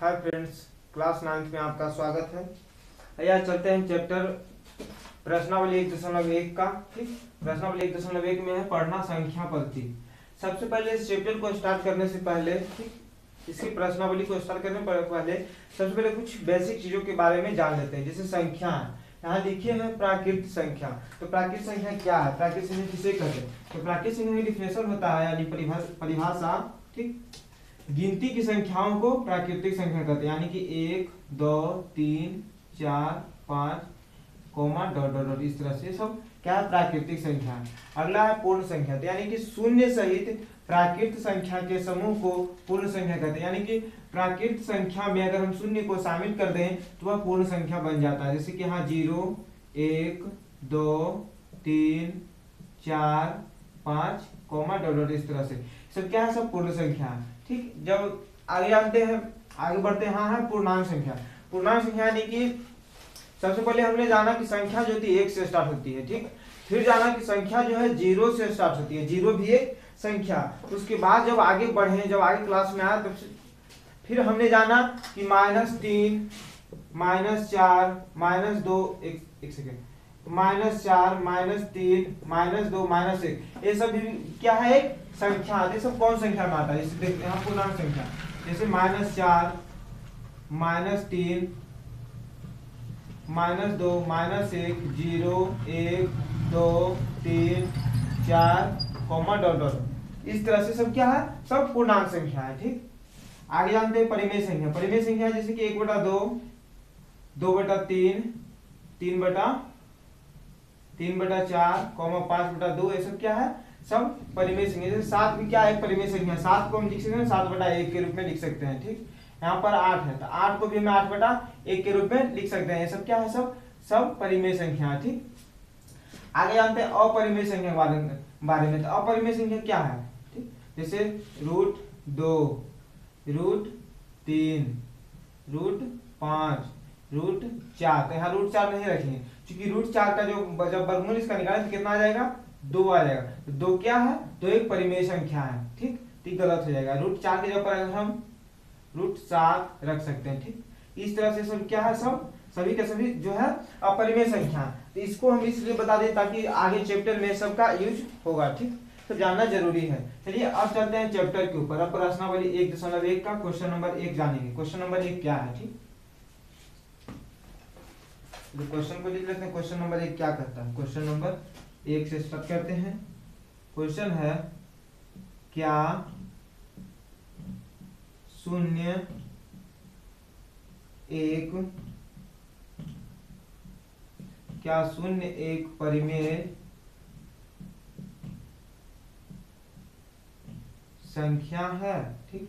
Hi friends, class 9th में आपका स्वागत है। आइए चलते हैं चैप्टर प्रश्नावली 1.1 का। ठीक, प्रश्नावली 1.1 में है पढ़ना संख्या पद्धति। सबसे पहले इस चैप्टर को स्टार्ट करने से पहले, ठीक, इसकी प्रश्नावली को स्टार्ट करने पहले सबसे पहले कुछ बेसिक चीजों के बारे में जान लेते हैं। जैसे संख्या है, यहाँ लिखिए है प्राकृत संख्या। तो प्राकृत संख्या क्या है, प्राकृत संख्या किसे कहते हैं? तो प्राकृत संख्या की डिफिनेशन होता है यानी परिभाषा, ठीक, गिनती की संख्याओं को प्राकृतिक संख्या कहते हैं। यानी कि 1, 2, 3, 4, 5, कोमा डॉट डॉट डॉट, इस तरह से सब क्या है, प्राकृतिक संख्या है। अगला है पूर्ण संख्या। तो यानी कि शून्य सहित प्राकृत संख्या के समूह को पूर्ण संख्या कहते हैं। यानी कि प्राकृत संख्या में अगर हम शून्य को शामिल कर दें तो वह पूर्ण संख्या बन जाता है। जैसे कि यहाँ 0, 1, 2, 3, 4, 5, कोमा डॉट डॉट, इस तरह से सब क्या है, सब पूर्ण संख्या है। ठीक, जब आगे जानते हैं, आगे बढ़ते हैं, हाँ है पूर्णांक संख्या। पूर्णांक संख्या यानी कि सबसे पहले हमने जाना कि संख्या जो थी 1 से स्टार्ट होती है। ठीक, फिर जाना कि संख्या जो है 0 से स्टार्ट होती है, 0 भी एक संख्या। उसके बाद जब आगे बढ़े, जब आगे क्लास में आया, तब फिर हमने जाना कि -3, -4, -2, एक सेकेंड, -4, -3, -2, -1, ये सब भी क्या है, एक संख्या। ये सब कौन संख्या में आता है? जैसे देखते हैं पूर्णांक संख्या। जैसे -4, -3, -2, -1, 0, 1, 2, 3, 4, कोमा डॉट डॉट, इस तरह से सब क्या है, सब पूर्णांक संख्या है। ठीक, आगे जानते हैं परिमेय संख्या। परिमेय संख्या जैसे कि 1/2, 2/3, 3/4, 5/2, ये सब क्या है, सब परिमेय संख्या। जैसे 7 भी क्या है, परिमेय संख्या। 7 को हम लिख सकते हैं 7/1 के रूप में लिख सकते हैं। ठीक, यहाँ पर 8 है तो 8 को भी हम 8/1 के रूप में लिख सकते हैं। ये सब क्या है, सब परिमेय संख्या है। ठीक, आगे जानते हैं अपरिमेय संख्या के बारे में। तो अपरिमेय संख्या क्या है? ठीक, जैसे √2, √3, √5, √4। तो यहाँ √4 नहीं रखेंगे क्योंकि √4 का जो जब वर्गमूल इसका निकालें तो कितना आ जाएगा, 2 आ जाएगा। तो 2 क्या है, 2 एक परिमेय संख्या है। ठीक, तो गलत हो जाएगा। √4 के जगह हम √7 रख सकते हैं। ठीक, इस तरह से सब क्या है, सब सभी के सभी जो है अपरिमेय संख्या। तो इसको हम इसलिए बता दें ताकि आगे चैप्टर में सबका यूज होगा। ठीक, तो जानना जरूरी है। चलिए अब चलते हैं चैप्टर के ऊपर। अब प्रश्नावली 1.1 का क्वेश्चन नंबर 1 जानेंगे। क्वेश्चन नंबर 1 क्या है? ठीक, तो क्वेश्चन को लिख लेते हैं। क्वेश्चन नंबर 1 क्या कहता है? क्वेश्चन नंबर 1 से स्टार्ट करते हैं। क्वेश्चन है, क्या 0, 1 परिमेय संख्या है? ठीक,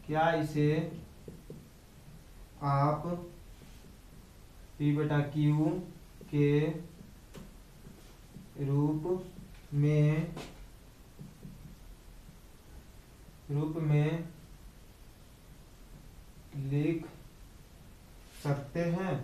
क्या इसे आप P/Q के रूप में लिख सकते हैं,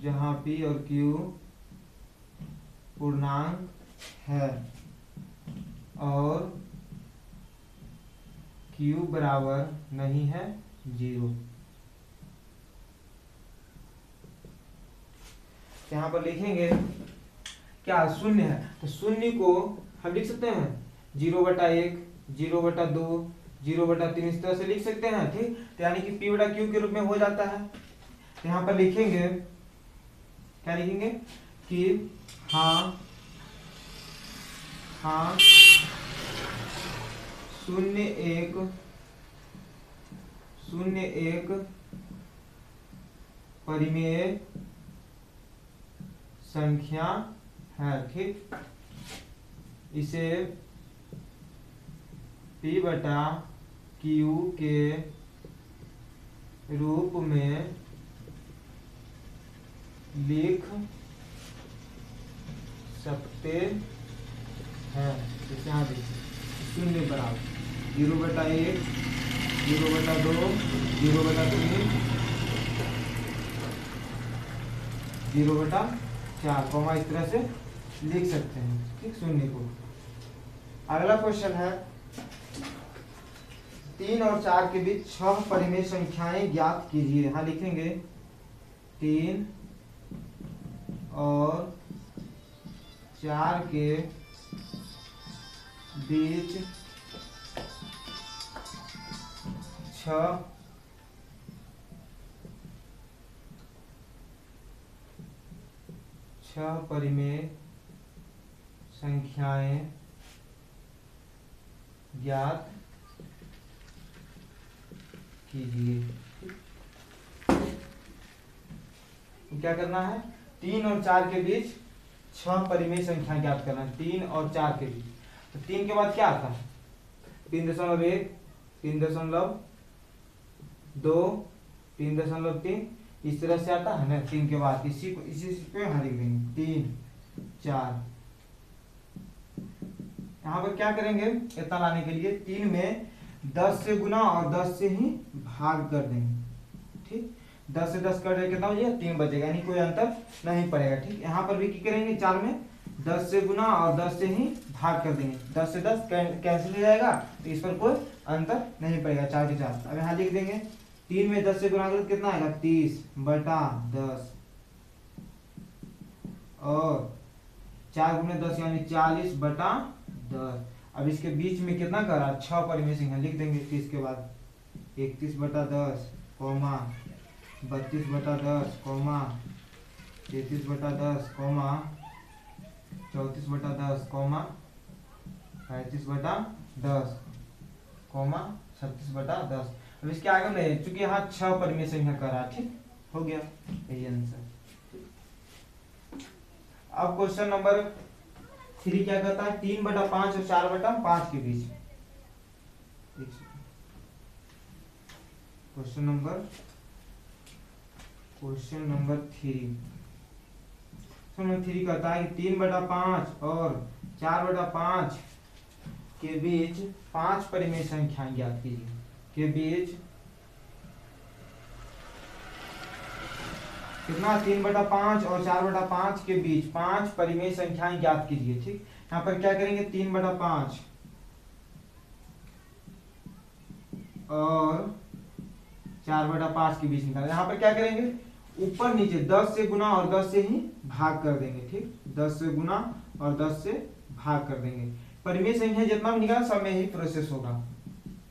जहां P और Q पूर्णांक है और Q बराबर नहीं है 0। यहाँ पर लिखेंगे क्या शून्य है, तो शून्य को हम लिख सकते हैं 0/1, 0/2, 0/3, इस तरह से लिख सकते हैं। ठीक, तो यानी कि P/Q के रूप में हो जाता है। तो यहाँ पर लिखेंगे, क्या लिखेंगे कि हाँ 0, 1 परिमेय संख्या है। ठीक, इसे P/Q के रूप में लिख सकते हैं। जैसे यहाँ देखिए 0 बराबर 0/1, 0/2, 0/3, 0/4, कॉमा इस तरह से लिख सकते हैं, ठीक, शून्य को। अगला क्वेश्चन है 3 और 4 के बीच 6 परिमेय संख्याएं ज्ञात कीजिए। यहाँ लिखेंगे 3 और 4 के बीच 6 परिमेय संख्याएं ज्ञात कीजिए। क्या करना है? 3 और 4 के बीच 6 परिमेय संख्या ज्ञात करना है। 3 और 4 के बीच, तो 3 के बाद क्या आता है? 3.1, 3.2, 3.3, इस तरह से आता है ना। 3 के बाद इसी पे यहाँ लिख देंगे 3, 4। यहाँ पर क्या करेंगे? इतना लाने के लिए 3 में 10 से गुना और 10 से ही भाग कर देंगे, ठीक। 10 से 10 कर देंगे, कितना हो जाएगा? 3 बचेगा, यानी कोई अंतर नहीं पड़ेगा, ठीक। यहाँ पर भी क्या करेंगे? 4 में 10 से गुना और 10 से ही भाग कर देंगे। 10 से 10 कैंसिल हो जाएगा, तो इस पर कोई अंतर नहीं पड़ेगा, 4 के 4। अब यहाँ लिख देंगे 3 में 10 से गुना करें कितना आएगा? 30/10, और 4 गुने 10 यानी 40/10। अब इसके बीच में कितना करा? 6 परिमेय संख्या लिख देंगे। 30 के बाद 31/10, comma 32/10, comma 33/10, comma 34/10, comma 35/10, comma 36/10। अब इसके आगे में चूंकि यहाँ 6 परिमेय संख्या करा, ठीक हो गया, यही आंसर। अब क्वेश्चन नंबर 3 क्या कहता है? 3/5 और 4/5 के बीच। क्वेश्चन नंबर 3 कहता है कि 3/5 और 4/5 के बीच 5 परिमेय संख्याएं ज्ञात कीजिए। के बीच कितना? 3/5 और 4/5 के बीच 5 परिमेय संख्याएं ज्ञात कीजिए, ठीक। यहाँ पर क्या करेंगे? 3/5 और 4/5 के बीच निकालें। यहाँ पर क्या करेंगे? ऊपर नीचे 10 से गुना और 10 से ही भाग कर देंगे, ठीक। 10 से गुना और 10 से भाग कर देंगे। परिमेय संख्या जितना भी निकाला सब में ही प्रोसेस होगा,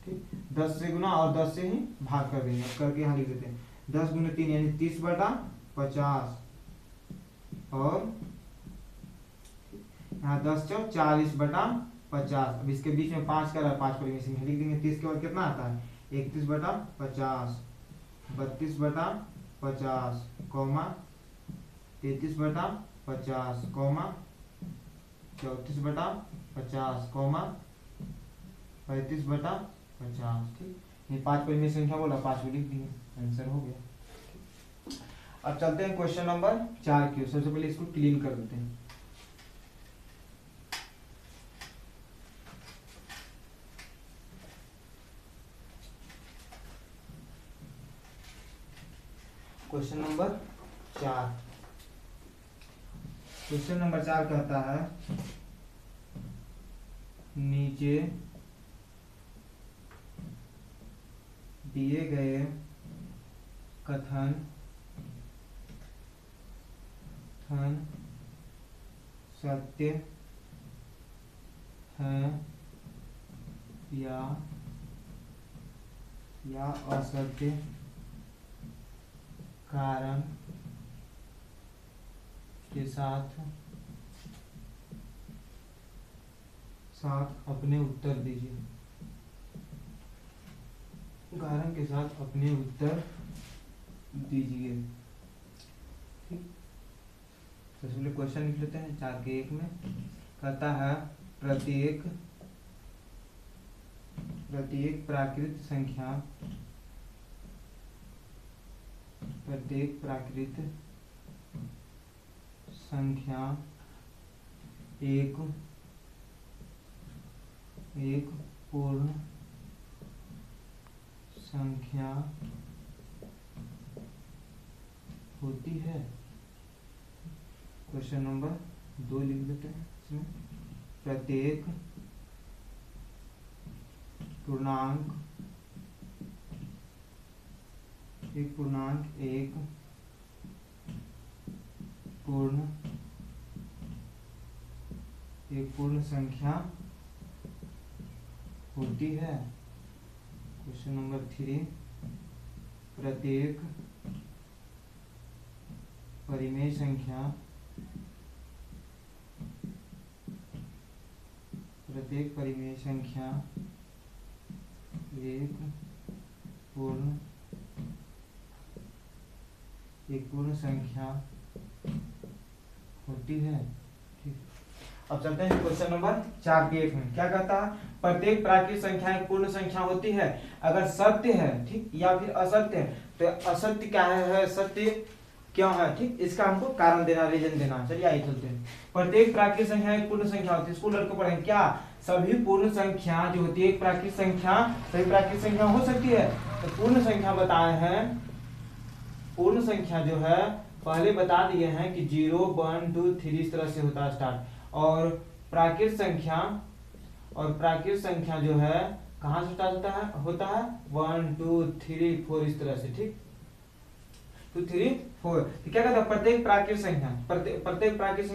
ठीक। 10 से गुना और 10 से ही भाग कर देंगे। करके यहाँ लिख देते हैं 10 गुने 3 यानी 30/50, और यहाँ 10 चौक 40/50। अब इसके बीच में 5 कर 5 परिमेय संख्या लिख देंगे। 30 के बाद कितना आता है? 31/50, 32/50, कॉमा 33/50, कॉमा 34/50, कॉमा 35/50, ठीक। ये 5 परिमेय संख्या बोला, 5 को लिख दिए, आंसर हो गया। अब चलते हैं क्वेश्चन नंबर 4 की। सबसे पहले इसको क्लीन कर देते हैं। क्वेश्चन नंबर 4 कहता है नीचे दिए गए कथन सत्य हैं या असत्य, कारण के साथ अपने उत्तर दीजिए। कारण के साथ अपने उत्तर दीजिए, ठीक। तो सबसे पहले क्वेश्चन लिख लेते हैं 4 के 1 में। कहता है प्रत्येक प्राकृत संख्या एक पूर्ण संख्या होती है। क्वेश्चन नंबर 2 लिख देते हैं इसमें। प्रत्येक पूर्णांक एक पूर्ण संख्या होती है। क्वेश्चन नंबर 3, प्रत्येक परिमेय संख्या एक पूर्ण संख्या होती है। ठीक, अब चलते हैं क्वेश्चन नंबर 4 के एक में। क्या कहता है? प्रत्येक प्राकृतिक संख्या एक पूर्ण संख्या होती है अगर सत्य है, ठीक, या फिर असत्य है। तो असत्य क्या है, सत्य क्यों है, ठीक, इसका हमको कारण देना, रीजन देना। चलिए आइए चलते हैं। प्रत्येक प्राकृतिक संख्या एक पूर्ण संख्या होती है। स्कूल लड़के पढ़ेंगे क्या? सभी पूर्ण संख्या जो होती है, एक प्राकृतिक संख्या सभी प्राकृतिक संख्या हो सकती है। तो पूर्ण संख्या बताए हैं, पूर्ण संख्या जो है पहले बता दिए हैं कि 0, 1, 2, 3 इस तरह से होता है स्टार्ट। और प्राकृतिक संख्या जो है कहाँ से स्टार्ट होता है 1, 2, 3, 4 इस तरह से, ठीक, 2, 3, 4। तो क्या कहता है? प्रत्येक प्राकृतिक संख्या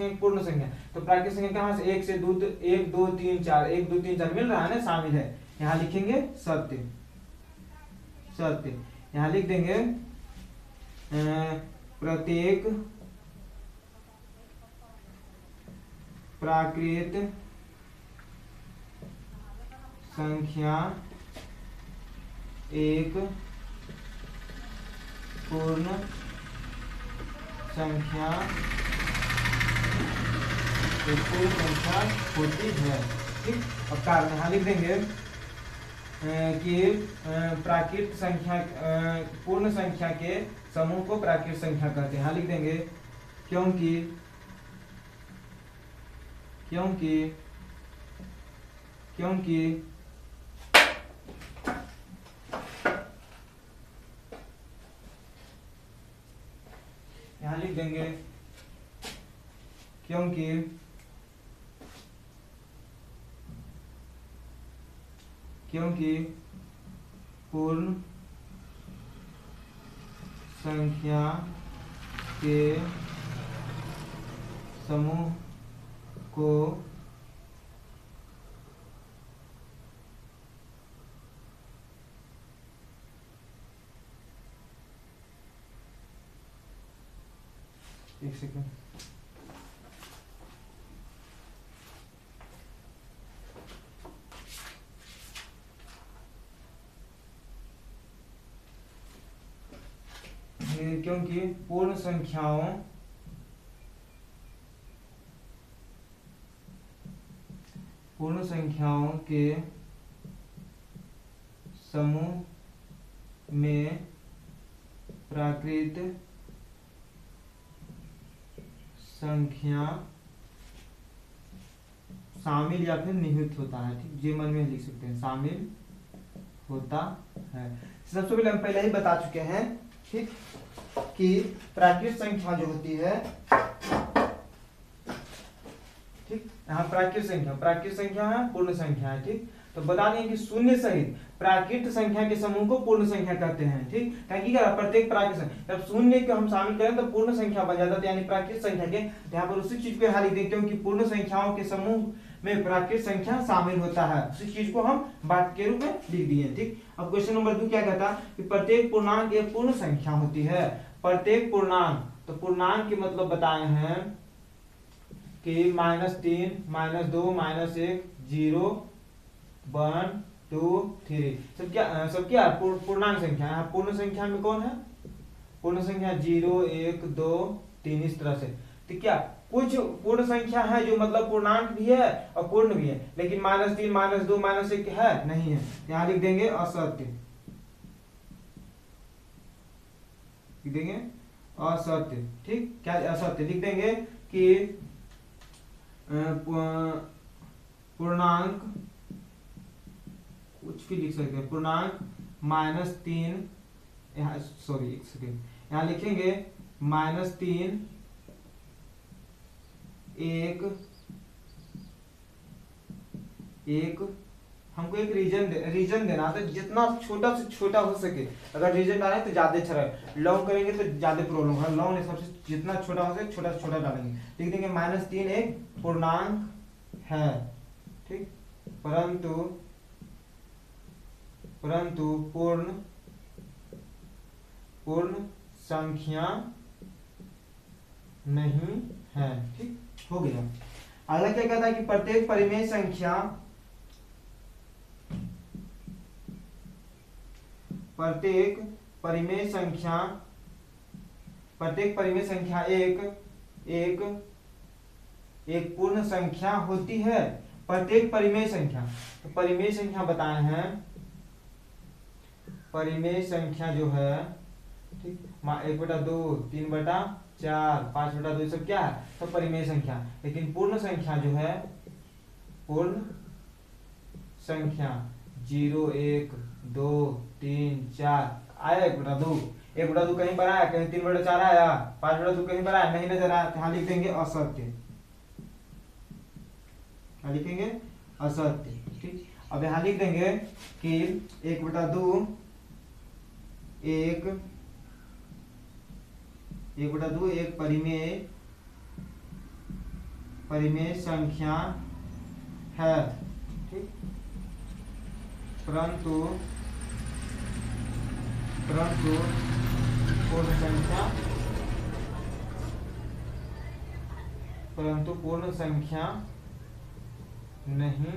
एक पूर्ण संख्या। तो प्राकृतिक संख्या कहाँ से? 1 से 2, 1, 2, 3, 4, 1, 2, 3, 4 मिल रहा है ना, शामिल है। यहाँ लिखेंगे सत्य, यहाँ लिख देंगे प्रत्येक प्राकृत संख्या एक पूर्ण संख्या होती है। ठीक, अब कारण यहाँ लिख देंगे कि प्राकृत संख्या पूर्ण संख्या के समूह को प्राकृत संख्या कहते हैं। यहाँ लिख देंगे क्योंकि यहाँ लिख देंगे क्योंकि पूर्ण संख्या के समूह को एक सेकंड, क्योंकि पूर्ण संख्याओं के समूह में प्राकृत संख्या शामिल या फिर निहित होता है। ठीक, जी मन में लिख सकते हैं, शामिल होता है। सबसे पहले हम पहले ही बता चुके हैं, ठीक, कि प्राकृतिक संख्या जो होती है, ठीक, यहाँ प्राकृतिक संख्या है, पूर्ण संख्या है। ठीक, तो बता दें कि शून्य सहित प्राकृतिक संख्या के समूह को पूर्ण संख्या कहते हैं। ठीक, क्या प्रत्येक प्राकृतिक संख्या जब शून्य को हम शामिल करें तो पूर्ण संख्या बन जाता है, यानी प्राकृतिक संख्या के। यहाँ पर उसी चीज को यहाँ लिख दें, क्योंकि पूर्ण संख्याओं के समूह में प्राकृतिक संख्या शामिल होता है, उसी चीज को हम बात के रूप में लिख दिए। ठीक, अब क्वेश्चन नंबर 2 क्या कहता है कि प्रत्येक पूर्णांक एक पूर्ण संख्या होती है। प्रत्येक पूर्णांक, तो पूर्णांक के मतलब बताए हैं कि -3, -2, -1, 0, 1, 2, 3 सब क्या पूर्णांक संख्या। यहाँ पूर्ण संख्या में कौन है? पूर्ण संख्या 0, 1, 2, 3 इस तरह से। तो क्या कुछ पूर्ण संख्या है जो मतलब पूर्णांक भी है और पूर्ण भी है, लेकिन -3, -2, -1 है नहीं है। यहाँ लिख देंगे असत्य, लिख देंगे असत्य। ठीक, क्या असत्य लिख देंगे कि पूर्णांक कुछ भी लिख सकते हैं, पूर्णांक -3, यहाँ सॉरी एक सेकेंड, यहाँ लिखेंगे -3 एक हमको एक रीजन देना तो जितना छोटा से छोटा हो सके। अगर रीजन डालें तो ज्यादा अच्छा रहे, लॉन्ग करेंगे तो ज्यादा प्रॉब्लम है। लॉन्ग हिसाब से जितना छोटा हो सके छोटा से छोटा डालेंगे। लिख देंगे -3 एक पूर्णांक है, ठीक, परंतु पूर्ण संख्या नहीं है, ठीक हो गया। अगला क्या कहता है कि प्रत्येक परिमेय संख्या एक पूर्ण संख्या होती है। प्रत्येक परिमेय संख्या, तो परिमेय संख्या बताए हैं, परिमेय संख्या जो है, ठीक, 1/2, 3/4, 5/2 सब क्या है, सब परिमेय संख्या। लेकिन पूर्ण संख्या जो है, पूर्ण संख्या 0, 1, 2, 3, 4 आया 1/2, 1/2 कहीं पर आया, कहीं 3/4 आया, 5/2 कहीं पर आया, नहीं नजर आया, यहाँ लिख देंगे असत्य, क्या लिखेंगे, असत्य, ठीक। अब यहाँ लिख देंगे कि 1/2 एक परिमेय संख्या है, ठीक, परंतु पूर्ण संख्या नहीं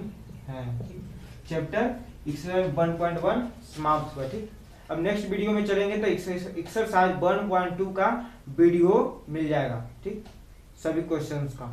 है, ठीक। चैप्टर एक्सरसाइज 1.1 समाप्त हुआ, ठीक। अब नेक्स्ट वीडियो में चलेंगे तो एक्सरसाइज 1.2 का वीडियो मिल जाएगा, ठीक, सभी क्वेश्चंस का।